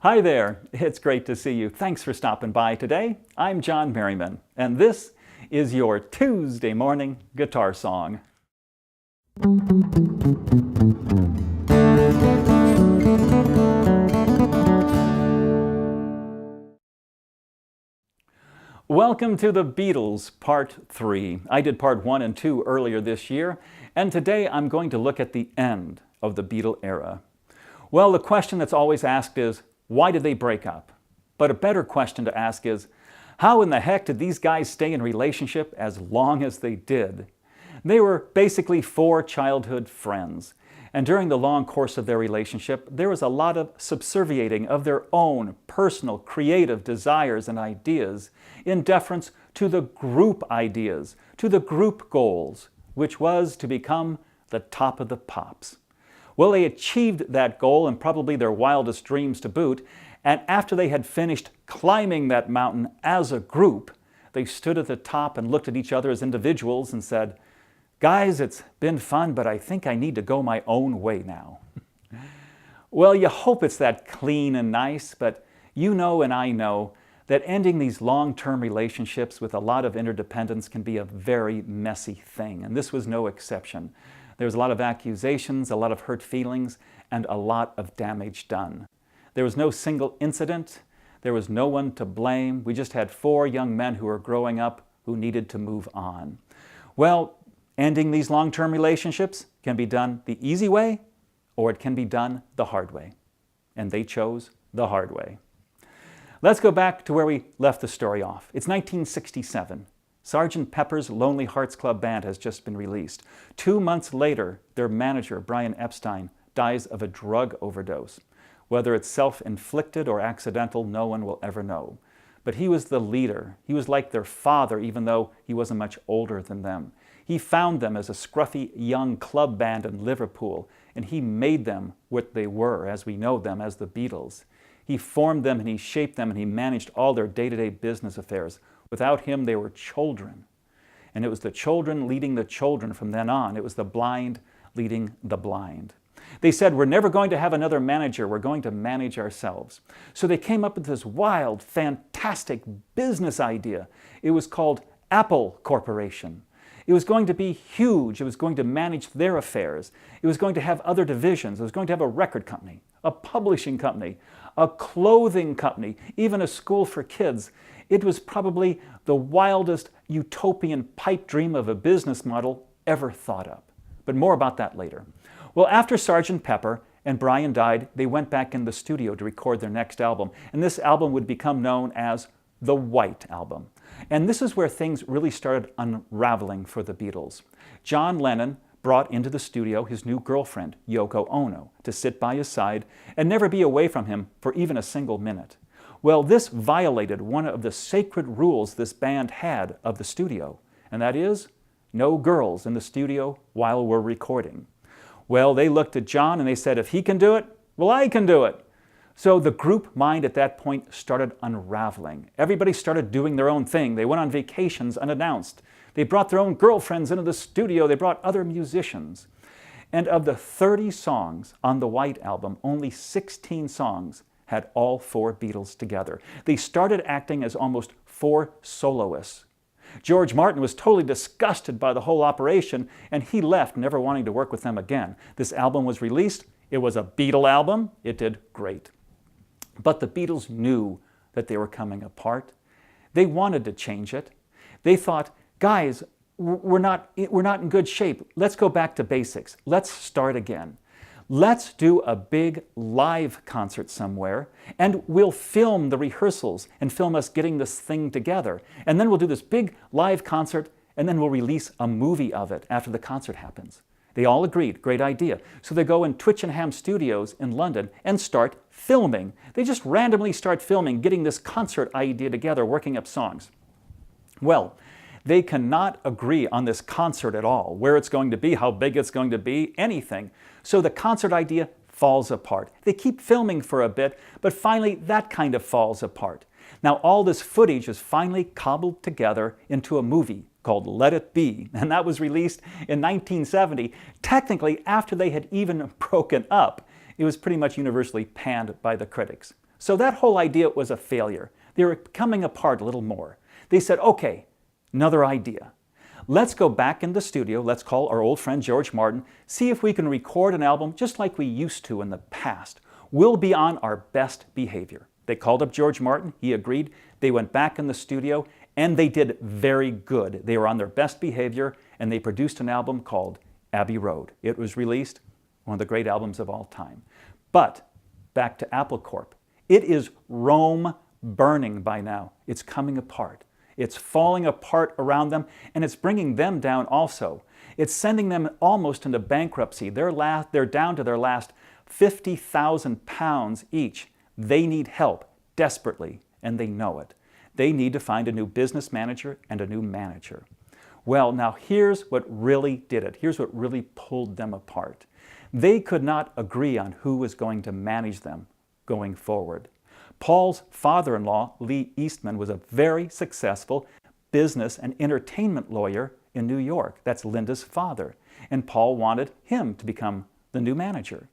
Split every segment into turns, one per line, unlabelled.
Hi there, it's great to see you. Thanks for stopping by today. I'm John Merriman, and this is your Tuesday morning guitar song. Welcome to the Beatles, Part 3. I did Part 1 and 2 earlier this year, and today I'm going to look at the end of the Beatle era. Well, the question that's always asked is, why did they break up? But a better question to ask is, how in the heck did these guys stay in relationship as long as they did? They were basically four childhood friends, and during the long course of their relationship, there was a lot of subserviating of their own personal, creative desires and ideas in deference to the group ideas, to the group goals, which was to become the top of the pops. Well, they achieved that goal and probably their wildest dreams to boot, and after they had finished climbing that mountain as a group, they stood at the top and looked at each other as individuals and said, "Guys, it's been fun, but I think I need to go my own way now." Well, you hope it's that clean and nice, but you know and I know that ending these long-term relationships with a lot of interdependence can be a very messy thing, and this was no exception. There was a lot of accusations, a lot of hurt feelings, and a lot of damage done. There was no single incident. There was no one to blame. We just had four young men who were growing up who needed to move on. Well, ending these long-term relationships can be done the easy way, or it can be done the hard way. And they chose the hard way. Let's go back to where we left the story off. It's 1967. Sgt. Pepper's Lonely Hearts Club Band has just been released. 2 months later, their manager, Brian Epstein, dies of a drug overdose. Whether it's self-inflicted or accidental, no one will ever know. But he was the leader. He was like their father, even though he wasn't much older than them. He found them as a scruffy young club band in Liverpool, and he made them what they were, as we know them, as the Beatles. He formed them and he shaped them and he managed all their day-to-day business affairs. Without him, they were children. And it was the children leading the children from then on. It was the blind leading the blind. They said, we're never going to have another manager. We're going to manage ourselves. So they came up with this wild, fantastic business idea. It was called Apple Corporation. It was going to be huge. It was going to manage their affairs. It was going to have other divisions. It was going to have a record company, a publishing company, a clothing company, even a school for kids. It was probably the wildest utopian pipe dream of a business model ever thought of. But more about that later. Well, after Sgt. Pepper and Brian died, they went back in the studio to record their next album. And this album would become known as the White Album. And this is where things really started unraveling for the Beatles. John Lennon brought into the studio his new girlfriend, Yoko Ono, to sit by his side and never be away from him for even a single minute. Well, this violated one of the sacred rules this band had of the studio, and that is, no girls in the studio while we're recording. Well, they looked at John and they said, if he can do it, well, I can do it. So the group mind at that point started unraveling. Everybody started doing their own thing. They went on vacations unannounced. They brought their own girlfriends into the studio. They brought other musicians. And of the 30 songs on the White Album, only 16 songs had all four Beatles together. They started acting as almost four soloists. George Martin was totally disgusted by the whole operation, and he left, never wanting to work with them again. This album was released. It was a Beatle album. It did great. But the Beatles knew that they were coming apart. They wanted to change it. They thought, guys, we're not in good shape. Let's go back to basics. Let's start again. Let's do a big live concert somewhere, and we'll film the rehearsals and film us getting this thing together. And then we'll do this big live concert, and then we'll release a movie of it after the concert happens. They all agreed, great idea. So they go in Twickenham Studios in London and start filming. They just randomly start filming, getting this concert idea together, working up songs. Well, they cannot agree on this concert at all, where it's going to be, how big it's going to be, anything. So the concert idea falls apart. They keep filming for a bit, but finally that kind of falls apart. Now all this footage is finally cobbled together into a movie called Let It Be, and that was released in 1970, technically after they had even broken up. It was pretty much universally panned by the critics. So that whole idea was a failure. They were coming apart a little more. They said, okay, another idea. Let's go back in the studio, let's call our old friend George Martin, see if we can record an album just like we used to in the past. We'll be on our best behavior. They called up George Martin, he agreed. They went back in the studio, and they did very good. They were on their best behavior, and they produced an album called Abbey Road. It was released, one of the great albums of all time. But back to Apple Corp. It is Rome burning by now. It's coming apart. It's falling apart around them, and it's bringing them down also. It's sending them almost into bankruptcy. They're down to their last £50,000 each. They need help desperately, and they know it. They need to find a new business manager and a new manager. Well, now here's what really did it. Here's what really pulled them apart. They could not agree on who was going to manage them going forward. Paul's father-in-law, Lee Eastman, was a very successful business and entertainment lawyer in New York. That's Linda's father. And Paul wanted him to become the new manager.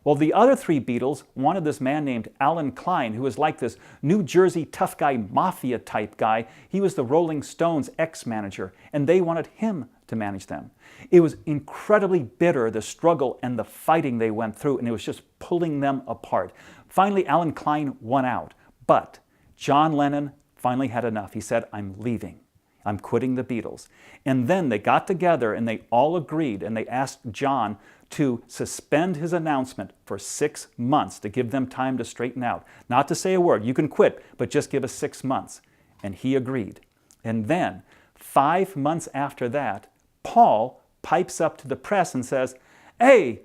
Well, the other three Beatles wanted this man named Alan Klein, who was like this New Jersey tough guy, mafia type guy. He was the Rolling Stones ex-manager, and they wanted him to manage them. It was incredibly bitter, the struggle and the fighting they went through, and it was just pulling them apart. Finally, Alan Klein won out, but John Lennon finally had enough. He said, I'm leaving. I'm quitting the Beatles. And then they got together and they all agreed, and they asked John to suspend his announcement for 6 months to give them time to straighten out. Not to say a word, you can quit, but just give us 6 months. And he agreed. And then, 5 months after that, Paul pipes up to the press and says, hey,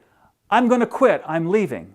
I'm going to quit, I'm leaving.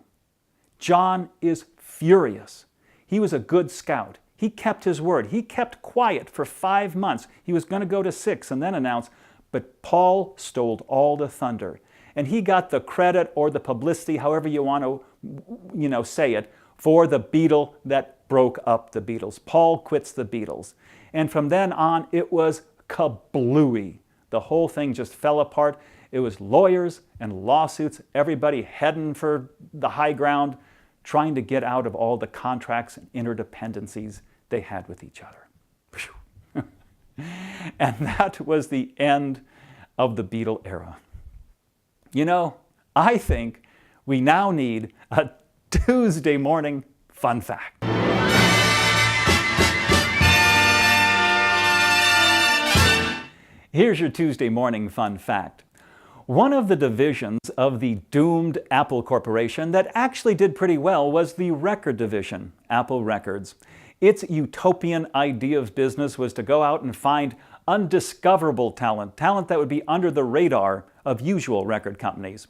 John is furious. He was a good scout. He kept his word. He kept quiet for 5 months. He was going to go to 6 and then announce, but Paul stole all the thunder. And he got the credit or the publicity, however you want to, say it, for the Beatle that broke up the Beatles. Paul quits the Beatles. And from then on, it was kablooey. The whole thing just fell apart. It was lawyers and lawsuits, everybody heading for the high ground, trying to get out of all the contracts and interdependencies they had with each other. And that was the end of the Beatle era. You know, I think we now need a Tuesday morning fun fact. Here's your Tuesday morning fun fact. One of the divisions of the doomed Apple Corporation that actually did pretty well was the record division, Apple Records. Its utopian idea of business was to go out and find undiscoverable talent that would be under the radar of usual record companies.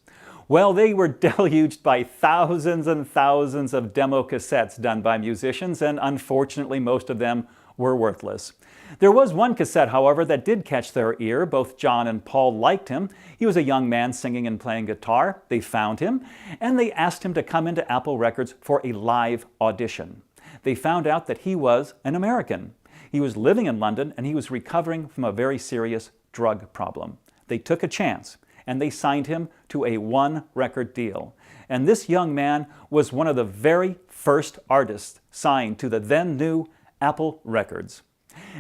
Well, they were deluged by thousands and thousands of demo cassettes done by musicians, and unfortunately most of them were worthless. There was one cassette, however, that did catch their ear. Both John and Paul liked him. He was a young man singing and playing guitar. They found him, and they asked him to come into Apple Records for a live audition. They found out that he was an American. He was living in London, and he was recovering from a very serious drug problem. They took a chance, and they signed him to a one-record deal. And this young man was one of the very first artists signed to the then-new Apple Records.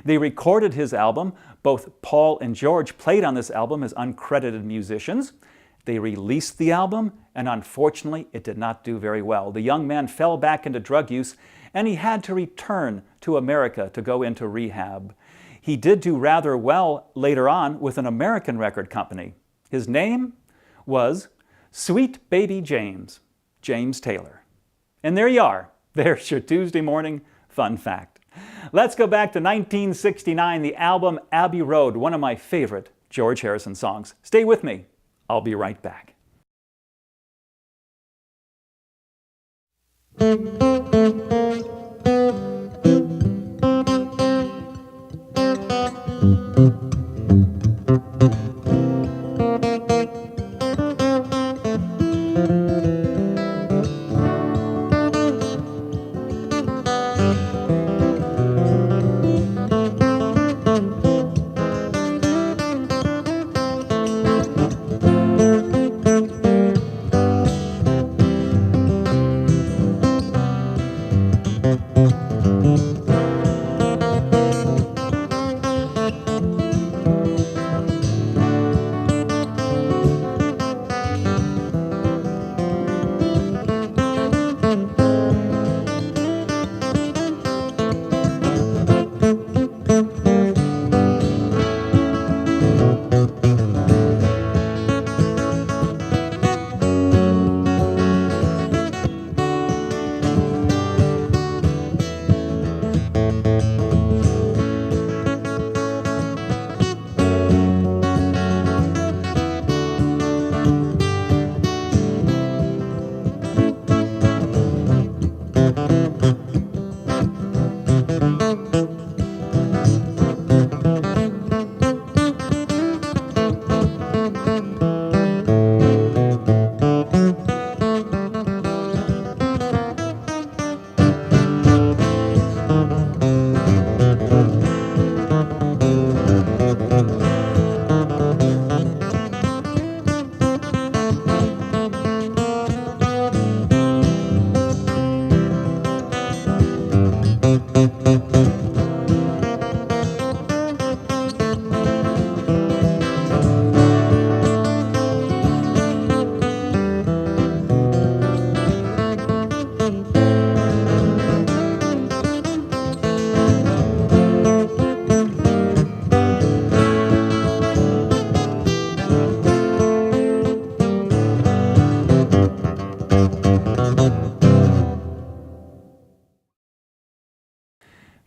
They recorded his album. Both Paul and George played on this album as uncredited musicians. They released the album, and unfortunately, it did not do very well. The young man fell back into drug use, and he had to return to America to go into rehab. He did do rather well later on with an American record company. His name was Sweet Baby James, James Taylor. And there you are. There's your Tuesday morning fun fact. Let's go back to 1969, the album Abbey Road, one of my favorite George Harrison songs. Stay with me. I'll be right back.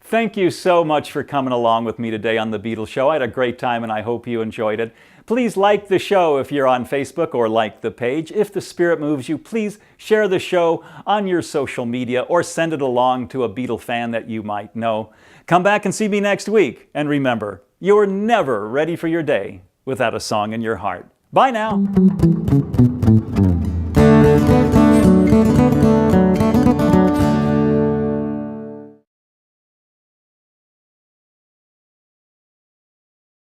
Thank you so much for coming along with me today on The Beatles Show. I had a great time and I hope you enjoyed it. Please like the show if you're on Facebook or like the page. If the Spirit moves you, please share the show on your social media or send it along to a Beatle fan that you might know. Come back and see me next week. And remember, you're never ready for your day without a song in your heart. Bye now.